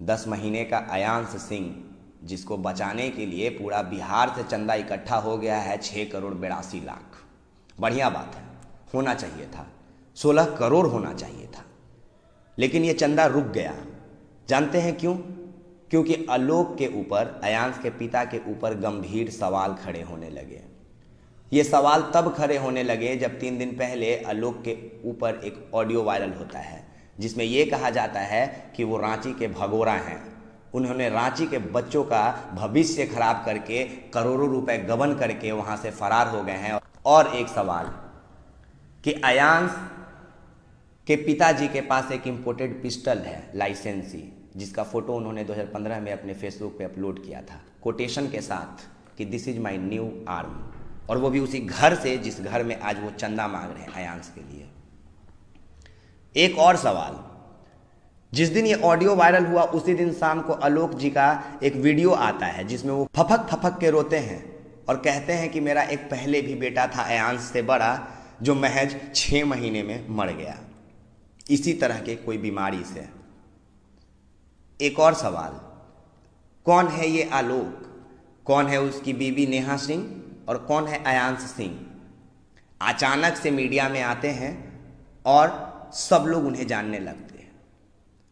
10 महीने का अयांश सिंह, जिसको बचाने के लिए पूरा बिहार से चंदा इकट्ठा हो गया है 6,82,00,000। बढ़िया बात है, होना चाहिए था, 16 करोड़ होना चाहिए था, लेकिन ये चंदा रुक गया। जानते हैं क्यों? क्योंकि आलोक के ऊपर, अयांश के पिता के ऊपर गंभीर सवाल खड़े होने लगे। ये सवाल तब खड़े होने लगे जब 3 दिन पहले आलोक के ऊपर एक ऑडियो वायरल होता है जिसमें ये कहा जाता है कि वो रांची के भगोड़ा हैं। उन्होंने रांची के बच्चों का भविष्य खराब करके करोड़ों रुपए गबन करके वहां से फरार हो गए हैं। और एक सवाल कि अयांश के पिताजी के पास एक इंपोर्टेड पिस्टल है, लाइसेंसी, जिसका फोटो उन्होंने 2015 में अपने फेसबुक पे अपलोड किया था कोटेशन के साथ कि this is my new arm, और वो भी उसी घर से जिस घर में आज वो चंदा मांग रहे हैं अयांश के लिए। एक और सवाल, जिस दिन ये ऑडियो वायरल हुआ उसी दिन शाम को आलोक जी का एक वीडियो आता है जिसमें वो फपक फपक के रोते हैं और कहते हैं कि मेरा एक पहले भी बेटा था अयांश से बड़ा जो महज 6 महीने में मर गया इसी तरह के कोई बीमारी से। एक और सवाल, कौन है ये आलोक, कौन है उसकी बीवी नेहा सिंह और कौन है अयांश सिंह? अचानक से मीडिया में आते हैं और सब लोग उन्हें जानने लगते हैं।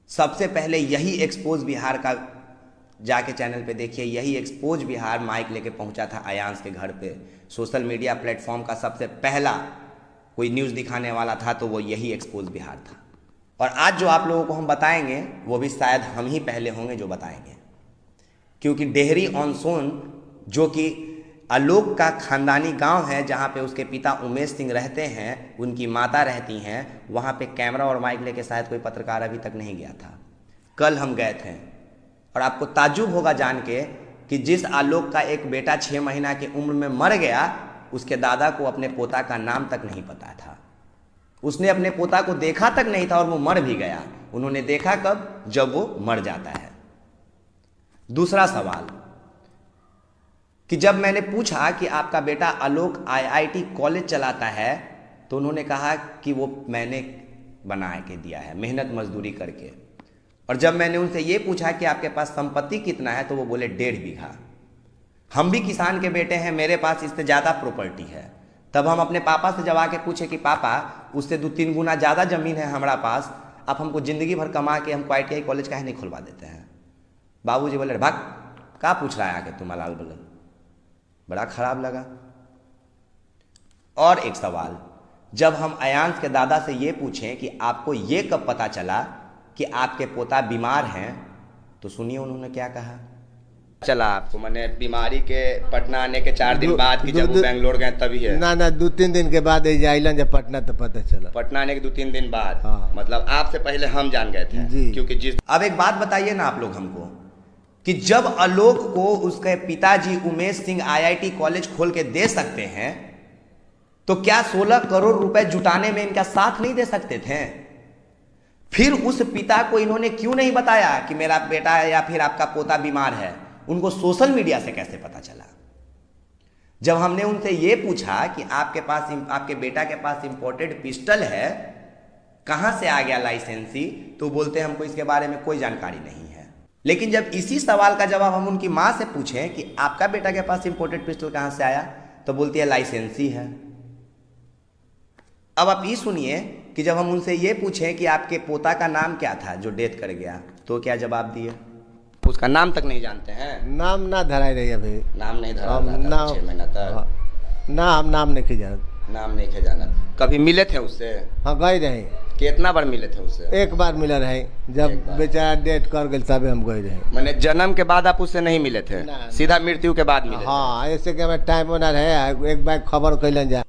सबसे पहले यही एक्सपोज बिहार का, जाके चैनल पे देखिए, यही एक्सपोज बिहार माइक लेके पहुंचा था अयांश के घर पे। सोशल मीडिया प्लेटफॉर्म का सबसे पहला कोई न्यूज़ दिखाने वाला था तो वो यही एक्सपोज बिहार था। और आज जो आप लोगों को हम बताएंगे वो भी शायद हम ही पहले होंगे जो बताएंगे, क्योंकि डेहरी ऑन सोन, जो कि आलोक का खानदानी गांव है जहां पे उसके पिता उमेश सिंह रहते हैं, उनकी माता रहती हैं, वहां पे कैमरा और माइक लेके शायद कोई पत्रकार अभी तक नहीं गया था। कल हम गए थे और आपको ताज्जुब होगा जान के कि जिस आलोक का एक बेटा 6 महीना की उम्र में मर गया, उसके दादा को अपने पोता का नाम तक नहीं पता था। उसने अपने पोता को देखा तक नहीं था और वो मर भी गया। उन्होंने देखा कब? जब वो मर जाता है। दूसरा सवाल कि जब मैंने पूछा कि आपका बेटा आलोक आईआईटी कॉलेज चलाता है तो उन्होंने कहा कि वो मैंने बना के दिया है मेहनत मजदूरी करके। और जब मैंने उनसे ये पूछा कि आपके पास संपत्ति कितना है तो वो बोले 1.5 बीघा। हम भी किसान के बेटे हैं, मेरे पास इससे ज़्यादा प्रॉपर्टी है। तब हम अपने पापा से जब आके पूछे कि पापा उससे 2-3 गुना ज़्यादा ज़मीन है हमारा पास, आप हमको ज़िंदगी भर कमा के हमको ITI कॉलेज काहे नहीं खुलवा देते हैं? बाबूजी बोले भाग, क्या पूछ रहा है आके तुम लाल बल्लभ? बड़ा खराब लगा। और एक सवाल, जब हम अयांश के दादा से ये पूछें कि आपको ये कब पता चला कि आपके पोता बीमार हैं, तो सुनिए उन्होंने क्या कहा। चला आपको मैंने बीमारी के पटना आने के 4 दिन बाद कि जब वो बेंगलोर गए तभी है? ना 2-3 दिन के बाद आइलन जब पटना तो पता चला। पटना आने के 2-3 दिन बाद? हाँ। मतलब आपसे पहले हम जान गए थे जी। क्योंकि जिस। अब एक बात बताइए ना आप लोग हमको कि जब आलोक को उसके पिताजी उमेश सिंह IIT कॉलेज खोल के दे सकते हैं तो क्या 16 करोड़ रुपए जुटाने में इनका साथ नहीं दे सकते थे? फिर उस पिता को इन्होंने क्यों नहीं बताया कि मेरा बेटा या फिर आपका पोता बीमार है? उनको सोशल मीडिया से कैसे पता चला? जब हमने उनसे यह पूछा कि आपके पास, आपके बेटा के पास इंपोर्टेड पिस्टल है, कहां से आ गया लाइसेंसी, तो बोलते हमको इसके बारे में कोई जानकारी नहीं है। लेकिन जब इसी सवाल का जवाब हम उनकी मां से पूछें कि आपका बेटा के पास इंपोर्टेड पिस्टल कहां से आया, तो बोलती है लाइसेंसी है। अब आप ये सुनिए कि जब हम उनसे ये पूछें कि आपके पोता का नाम क्या था जो डेथ कर गया, तो क्या जवाब दिए? उसका नाम तक नहीं जानते हैं। नाम ना धराई रही अभी, नाम नहीं धरा था 6 महीना तक। ना हम नाम नहीं जानत। नाम नहीं खे जानत। कभी मिले थे उससे? हाँ गए रहे। कितना बार मिले थे उससे? एक बार मिला रहे, जब बेचारा डेथ कर गए तब हम गए रहे। मैंने जन्म के बाद आप उससे नहीं मिले थे? सीधा मृत्यु के बाद मिले? हाँ, ऐसे कि हमें टाइम ना रहे, एक बार खबर कैलन जाए।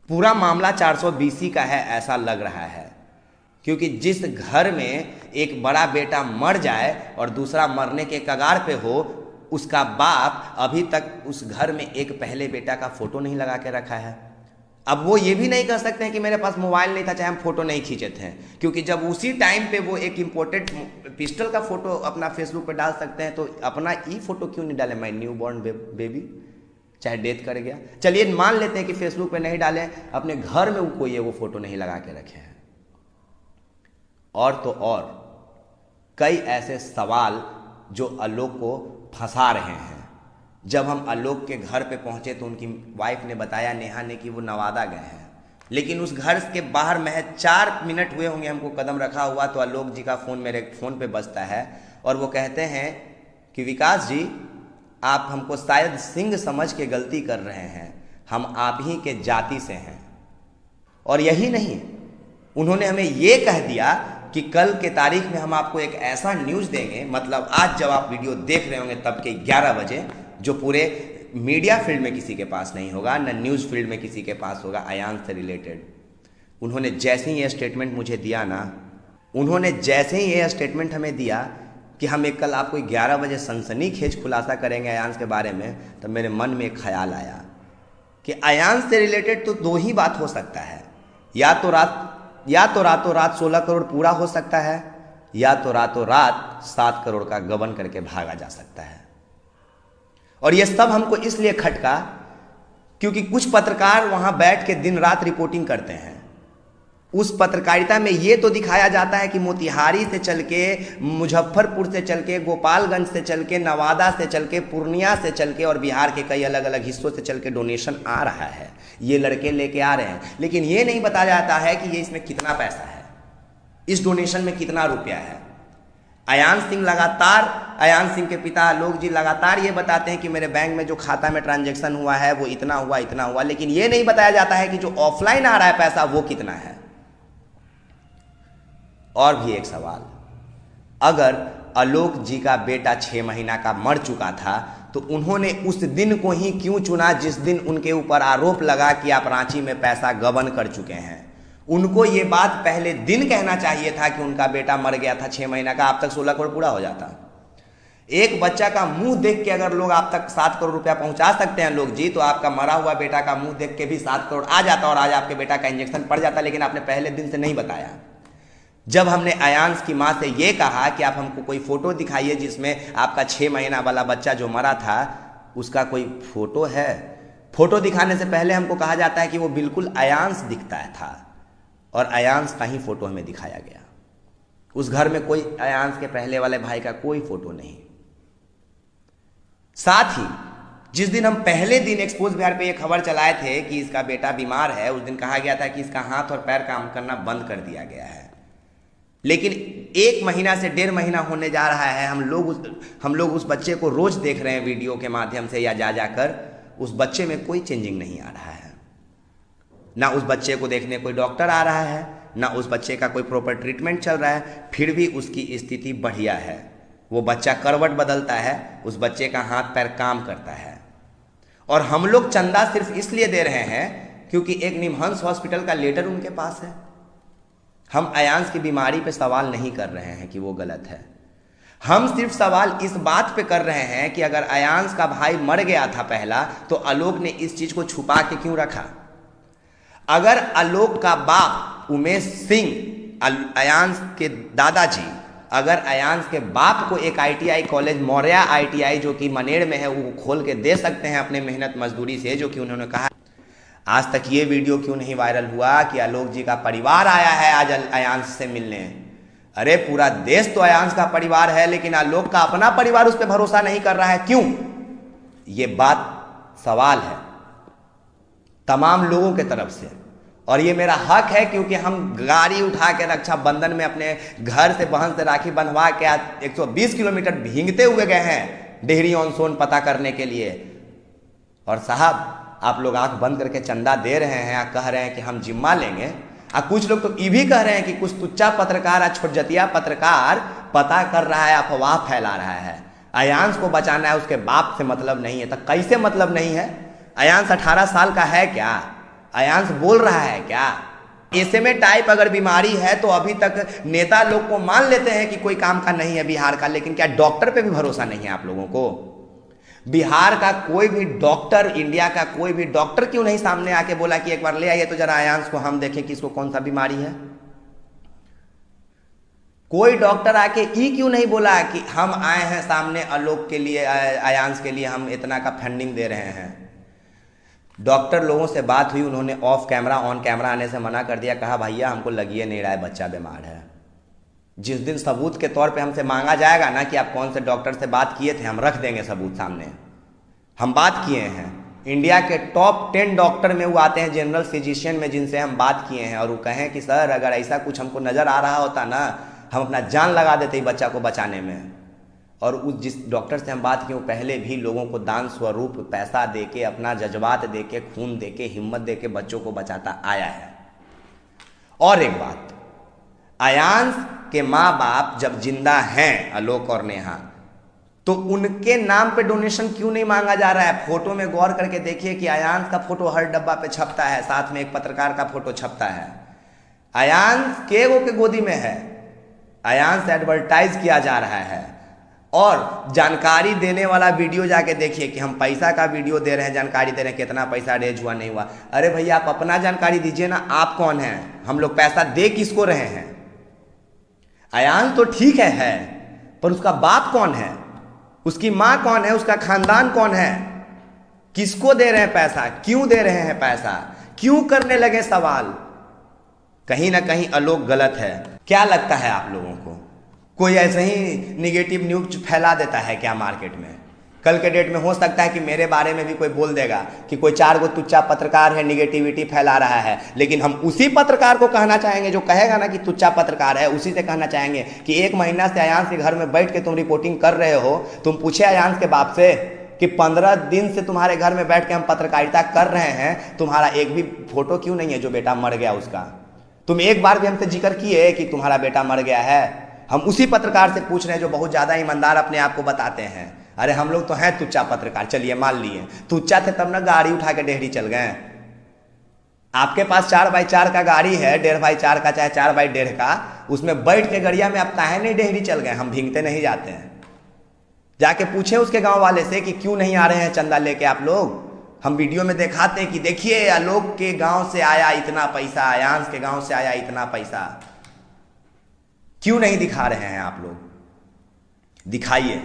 पूरा मामला 420 का है ऐसा लग रहा है, क्योंकि जिस घर में एक बड़ा बेटा मर जाए और दूसरा मरने के कगार पे हो, उसका बाप अभी तक उस घर में एक पहले बेटा का फोटो नहीं लगा के रखा है। अब वो ये भी नहीं कह सकते हैं कि मेरे पास मोबाइल नहीं था, चाहे हम फोटो नहीं खींचे थे, क्योंकि जब उसी टाइम पे वो एक इंपोर्टेड पिस्टल का फोटो अपना फेसबुक पे डाल सकते हैं तो अपना ई फोटो क्यों नहीं डाले, माय न्यू बॉर्न बेबी, चाहे डेथ कर गया। चलिए मान लेते हैं कि फेसबुक पे नहीं डाले, अपने घर में कोई वो फोटो नहीं लगा के रखे हैं। और तो और कई ऐसे सवाल जो आलोक को फंसा रहे हैं। जब हम आलोक के घर पे पहुंचे तो उनकी वाइफ ने बताया, नेहा ने, कि वो नवादा गए हैं, लेकिन उस घर के बाहर महज 4 मिनट हुए होंगे हमको कदम रखा हुआ तो आलोक जी का फ़ोन मेरे फ़ोन पे बजता है और वो कहते हैं कि विकास जी, आप हमको शायद सिंह समझ के गलती कर रहे हैं, हम आप ही के जाति से हैं। और यही नहीं, उन्होंने हमें ये कह दिया कि कल के तारीख में हम आपको एक ऐसा न्यूज़ देंगे, मतलब आज जब आप वीडियो देख रहे होंगे तब के 11 बजे, जो पूरे मीडिया फील्ड में किसी के पास नहीं होगा, न न्यूज़ फील्ड में किसी के पास होगा, अयान से रिलेटेड। उन्होंने जैसे ही ये स्टेटमेंट मुझे दिया ना, उन्होंने जैसे ही ये स्टेटमेंट हमें दिया कि हम एक कल आपको 11 बजे सनसनीखेज खुलासा करेंगे अयान के बारे में, तब मेरे मन में एक ख्याल आया कि अयान से रिलेटेड तो 2 ही बात हो सकता है, या तो रातों रात 16 करोड़ पूरा हो सकता है, या तो रातों रात 7 करोड़ का गबन करके भागा जा सकता है। और ये सब हमको इसलिए खटका क्योंकि कुछ पत्रकार वहां बैठ के दिन रात रिपोर्टिंग करते हैं। उस पत्रकारिता में ये तो दिखाया जाता है कि मोतिहारी से चल के, मुजफ्फरपुर से चल के, गोपालगंज से चल के, नवादा से चल के, पूर्णिया से चल के और बिहार के कई अलग अलग हिस्सों से चल के डोनेशन आ रहा है, ये लड़के लेके आ रहे हैं, लेकिन ये नहीं बताया जाता है कि ये इसमें कितना पैसा है, इस डोनेशन में कितना रुपया है। अयान सिंह के पिता आलोक जी लगातार ये बताते हैं कि मेरे बैंक में जो खाता में ट्रांजैक्शन हुआ है वो इतना हुआ, लेकिन ये नहीं बताया जाता है कि जो ऑफलाइन आ रहा है पैसा वो कितना है। और भी एक सवाल, अगर आलोक जी का बेटा 6 महीना का मर चुका था तो उन्होंने उस दिन को ही क्यों चुना जिस दिन उनके ऊपर आरोप लगा कि आप रांची में पैसा गबन कर चुके हैं? उनको ये बात पहले दिन कहना चाहिए था कि उनका बेटा मर गया था 6 महीना का, आप तक 16 करोड़ पूरा हो जाता। एक बच्चा का मुंह देख के अगर लोग आप तक 7 करोड़ रुपया पहुंचा सकते हैं लोग जी, तो आपका मरा हुआ बेटा का मुंह देख के भी 7 करोड़ आ जाता और आज आपके बेटा का इंजेक्शन पड़ जाता, लेकिन आपने पहले दिन से नहीं बताया। जब हमने अयांश की माँ से ये कहा कि आप हमको कोई फोटो दिखाइए जिसमें आपका 6 महीना वाला बच्चा जो मरा था उसका कोई फोटो है, फोटो दिखाने से पहले हमको कहा जाता है कि वो बिल्कुल अयांश दिखता था, और अयांश का ही फोटो हमें दिखाया गया। उस घर में कोई अयांश के पहले वाले भाई का कोई फोटो नहीं। साथ ही जिस दिन हम पहले दिन एक्सपोज बिहार पे ये खबर चलाए थे कि इसका बेटा बीमार है, उस दिन कहा गया था कि इसका हाथ और पैर काम करना बंद कर दिया गया है, लेकिन 1 महीना से 1.5 महीना होने जा रहा है, हम लोग उस बच्चे को रोज देख रहे हैं वीडियो के माध्यम से या जाकर, उस बच्चे में कोई चेंजिंग नहीं आ रहा है। ना उस बच्चे को देखने कोई डॉक्टर आ रहा है, ना उस बच्चे का कोई प्रॉपर ट्रीटमेंट चल रहा है, फिर भी उसकी स्थिति बढ़िया है। वो बच्चा करवट बदलता है, उस बच्चे का हाथ पैर काम करता है। और हम लोग चंदा सिर्फ इसलिए दे रहे हैं क्योंकि एक निमहंस हॉस्पिटल का लेटर उनके पास है। हम अयांश की बीमारी पे सवाल नहीं कर रहे हैं कि वो गलत है, हम सिर्फ सवाल इस बात पे कर रहे हैं कि अगर अयांश का भाई मर गया था पहला, तो आलोक ने इस चीज को छुपा के क्यों रखा? अगर आलोक का बाप उमेश सिंह, अयांश के दादाजी, अगर अयांश के बाप को एक ITI कॉलेज, मौर्या ITI जो कि मनेर में है, वो खोल के दे सकते हैं अपने मेहनत मजदूरी से, जो कि उन्होंने कहा। आज तक ये वीडियो क्यों नहीं वायरल हुआ कि आलोक जी का परिवार आया है आज अयांश से मिलने? अरे पूरा देश तो अयांश का परिवार है, लेकिन आलोक का अपना परिवार उस पर भरोसा नहीं कर रहा है, क्यों? ये बात सवाल है तमाम लोगों के तरफ से, और ये मेरा हक है क्योंकि हम गाड़ी उठा के रक्षाबंधन में अपने घर से बहन से राखी बंधवा के आज 120 किलोमीटर भींगते हुए गए हैं डेहरी ऑन सोन पता करने के लिए। और साहब, आप लोग आंख बंद करके चंदा दे रहे हैं या कह रहे हैं कि हम जिम्मा लेंगे, और कुछ लोग तो ये भी कह रहे हैं कि कुछ तुच्चा पत्रकार या छोटजतिया पत्रकार पता कर रहा है, अफवाह फैला रहा है, अयांश को बचाना है, उसके बाप से मतलब नहीं है। तो कैसे मतलब नहीं है? अयांश 18 साल का है क्या? अयांश बोल रहा है क्या? SMA टाइप अगर बीमारी है तो अभी तक नेता लोग को मान लेते हैं कि कोई काम का नहीं है बिहार का, लेकिन क्या डॉक्टर पे भी भरोसा नहीं है आप लोगों को? बिहार का कोई भी डॉक्टर, इंडिया का कोई भी डॉक्टर क्यों नहीं सामने आके बोला कि एक बार ले आइए तो जरा अयांश को हम देखें कि इसको कौन सा बीमारी है? कोई डॉक्टर आके ये क्यों नहीं बोला कि हम आए हैं सामने आलोक के लिए, अयांश के लिए हम इतना का फंडिंग दे रहे हैं? डॉक्टर लोगों से बात हुई, उन्होंने ऑफ कैमरा ऑन कैमरा आने से मना कर दिया, कहा भैया हमको लगिए नहीं रहा है, बच्चा बीमार है। जिस दिन सबूत के तौर पे हमसे मांगा जाएगा ना कि आप कौन से डॉक्टर से बात किए थे, हम रख देंगे सबूत सामने। हम बात किए हैं, इंडिया के टॉप 10 डॉक्टर में वो आते हैं, जनरल फिजिशियन में, जिनसे हम बात किए हैं, और वो कहें कि सर अगर ऐसा कुछ हमको नज़र आ रहा होता ना, हम अपना जान लगा देते ही बच्चा को बचाने में। और उस जिस डॉक्टर से हम बात किए वो पहले भी लोगों को दान स्वरूप पैसा देके, अपना जज्बात देके, खून देके, हिम्मत देके बच्चों को बचाता आया है। और एक बात, अयांश के माँ बाप जब जिंदा हैं, आलोक और नेहा, तो उनके नाम पे डोनेशन क्यों नहीं मांगा जा रहा है? फोटो में गौर करके देखिए कि अयांश का फोटो हर डब्बा पे छपता है, साथ में एक पत्रकार का फोटो छपता है। अयांश के गोदी में है, अयांश एडवर्टाइज किया जा रहा है। और जानकारी देने वाला वीडियो जाके देखिए कि हम पैसा का वीडियो दे रहे हैं, जानकारी दे रहे हैं कितना पैसा रेज हुआ नहीं हुआ। अरे भैया आप अपना जानकारी दीजिए ना, आप कौन हैं? हम लोग पैसा दे किसको रहे हैं? अयांश तो ठीक है, पर उसका बाप कौन है, उसकी मां कौन है, उसका खानदान कौन है? किसको दे रहे हैं पैसा, क्यों दे रहे हैं पैसा, क्यों करने लगे सवाल? कहीं ना कहीं आलोक गलत है। क्या लगता है आप लोगों को, कोई ऐसे ही निगेटिव न्यूज फैला देता है क्या मार्केट में? कल के डेट में हो सकता है कि मेरे बारे में भी कोई बोल देगा कि कोई 4 गो तुच्चा पत्रकार है, निगेटिविटी फैला रहा है, लेकिन हम उसी पत्रकार को कहना चाहेंगे जो कहेगा ना कि तुच्चा पत्रकार है, उसी से कहना चाहेंगे कि 1 महीना से अयांश के घर में बैठ के तुम रिपोर्टिंग कर रहे हो। तुम पूछे अयांश के बाप से कि 15 दिन से तुम्हारे घर में बैठ के हम पत्रकारिता कर रहे हैं, तुम्हारा एक भी फोटो क्यों नहीं है जो बेटा मर गया उसका? तुम एक बार भी हमसे जिक्र किए कि तुम्हारा बेटा मर गया है? हम उसी पत्रकार से पूछ रहे हैं जो बहुत ज़्यादा ईमानदार अपने आप को बताते हैं। अरे हम लोग तो हैं तुच्चा पत्रकार, चलिए मान लिए तुच्चा थे तब ना गाड़ी उठा के डेहरी चल गए। आपके पास 4x4 का गाड़ी है, 1.5x4 का चाहे 4x1.5 का, उसमें बैठ के गड़िया में आप काहे नहीं डेहरी चल गए? हम भींगते नहीं जाते हैं। जाके पूछे उसके गांव वाले से कि क्यों नहीं आ रहे हैं चंदा लेके आप लोग। हम वीडियो में दिखाते कि देखिए आलोक के गांव से आया इतना पैसा, अयांश के गांव से आया इतना पैसा। क्यों नहीं दिखा रहे हैं आप लोग? दिखाइए।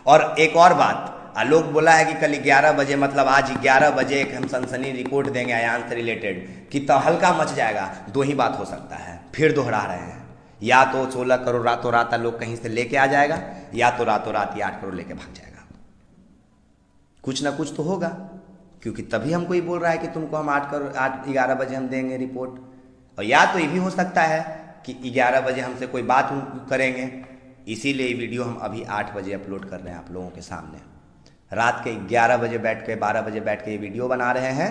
और एक और बात, आलोक बोला है कि कल 11 बजे, मतलब आज 11 बजे एक हम सनसनी रिपोर्ट देंगे अयांश से रिलेटेड, कि तो हल्का मच जाएगा। 2 ही बात हो सकता है, फिर दोहरा रहे हैं, या तो 16 करोड़ रातों रात आलोक कहीं से लेके आ जाएगा, या तो रातों रात ही 8 करोड़ लेके भाग जाएगा। कुछ ना कुछ तो होगा, क्योंकि तभी हमको ये बोल रहा है कि तुमको हम 11 बजे हम देंगे रिपोर्ट। और या तो ये भी हो सकता है कि 11 बजे हमसे कोई बात करेंगे, इसीलिए वीडियो हम अभी 8 बजे अपलोड कर रहे हैं आप लोगों के सामने। रात के 11 बजे बैठ के, 12 बजे बैठ के ये वीडियो बना रहे हैं।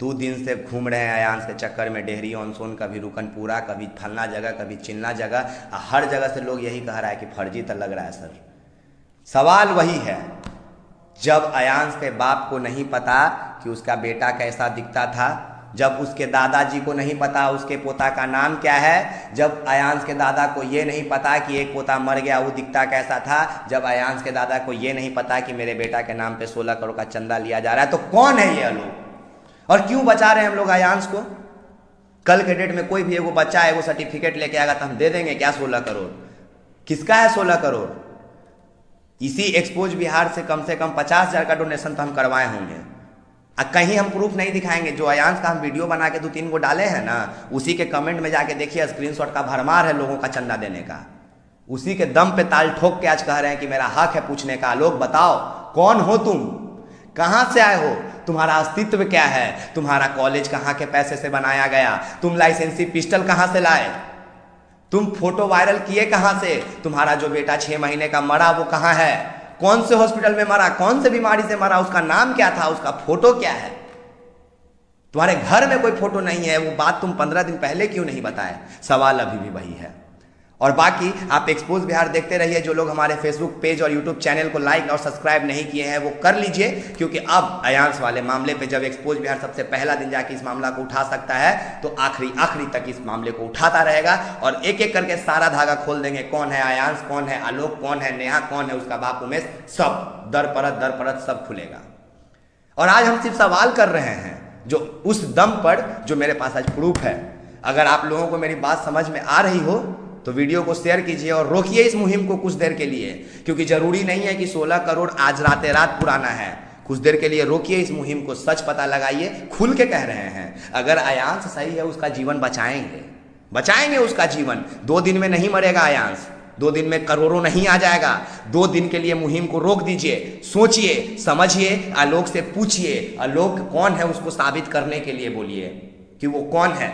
2 दिन से घूम रहे हैं अयांश के चक्कर में, डेहरी ऑन सोन, कभी रुकनपुरा, कभी फलना जगह, कभी चिन्ना जगह। हर जगह से लोग यही कह रहा है कि फर्जी तो लग रहा है सर। सवाल वही है, जब अयांश के बाप को नहीं पता कि उसका बेटा कैसा दिखता था, जब उसके दादाजी को नहीं पता उसके पोता का नाम क्या है, जब अयांश के दादा को ये नहीं पता कि एक पोता मर गया वो दिखता कैसा था, जब अयांश के दादा को ये नहीं पता कि मेरे बेटा के नाम पे 16 करोड़ का चंदा लिया जा रहा है, तो कौन है ये लोग और क्यों बचा रहे हैं हम लोग अयांश को? कल के डेट में कोई भी एगो बच्चा एगो सर्टिफिकेट लेके आएगा तो हम दे देंगे क्या 16 करोड़? किसका है 16 करोड़? इसी एक्सपोज बिहार से कम 50,000 का डोनेशन तो हम करवाए होंगे। कहीं हम प्रूफ नहीं दिखाएंगे। जो अयांश का हम वीडियो बना के 2-3 को डाले हैं ना, उसी के कमेंट में जाके देखिए, स्क्रीनशॉट का भरमार है लोगों का चंदा देने का। उसी के दम पे ताल ठोक के आज कह रहे हैं कि मेरा हक है पूछने का। लोग बताओ कौन हो तुम, कहां से आए हो, तुम्हारा अस्तित्व क्या है, तुम्हारा कॉलेज कहां के पैसे से बनाया गया, तुम लाइसेंसी पिस्टल कहां से लाए, तुम फोटो वायरल किए कहां से, तुम्हारा जो बेटा 6 महीने का मरा वो कहां है, कौन से हॉस्पिटल में मरा, कौन से बीमारी से मरा, उसका नाम क्या था, उसका फोटो क्या है? तुम्हारे घर में कोई फोटो नहीं है, वो बात तुम 15 दिन पहले क्यों नहीं बताए? सवाल अभी भी वही है। और बाकी आप एक्सपोज बिहार देखते रहिए। जो लोग हमारे फेसबुक पेज और यूट्यूब चैनल को लाइक और सब्सक्राइब नहीं किए हैं वो कर लीजिए, क्योंकि अब अयांश वाले मामले पे जब एक्सपोज बिहार सबसे पहला दिन जाके इस मामला को उठा सकता है तो आखिरी तक इस मामले को उठाता रहेगा और एक एक करके सारा धागा खोल देंगे। कौन है अयांश, कौन है आलोक, कौन है नेहा, कौन है उसका बाप उमेश, सब दर परत सब खुलेगा। और आज हम सिर्फ सवाल कर रहे हैं जो उस दम पर जो मेरे पास आज प्रूफ है। अगर आप लोगों को मेरी बात समझ में आ रही हो तो वीडियो को शेयर कीजिए और रोकिए इस मुहिम को कुछ देर के लिए, क्योंकि जरूरी नहीं है कि 16 करोड़ आज रात पुराना है। कुछ देर के लिए रोकिए इस मुहिम को, सच पता लगाइए। खुल के कह रहे हैं, अगर अयांश सही है उसका जीवन बचाएंगे, बचाएंगे उसका जीवन। 2 दिन में नहीं मरेगा आयांश, 2 दिन में करोड़ों नहीं आ जाएगा। 2 दिन के लिए मुहिम को रोक दीजिए, सोचिए, समझिए, आलोक से पूछिए, आलोक कौन है उसको साबित करने के लिए बोलिए कि वो कौन है,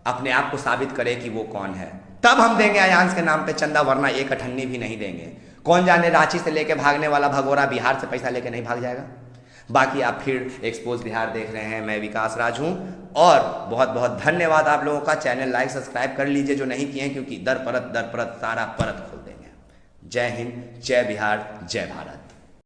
अपने आप को साबित करे कि वो कौन है, तब हम देंगे आयांश के नाम पे चंदा, वरना 1 अठन्नी भी नहीं देंगे। कौन जाने रांची से लेके भागने वाला भगोरा बिहार से पैसा लेके नहीं भाग जाएगा। बाकी आप फिर एक्सपोज बिहार देख रहे हैं, मैं विकास राज हूं और बहुत बहुत धन्यवाद आप लोगों का। चैनल लाइक सब्सक्राइब कर लीजिए जो नहीं किए हैं, क्योंकि दर परत सारा परत खोल देंगे। जय हिंद, जय बिहार, जय भारत।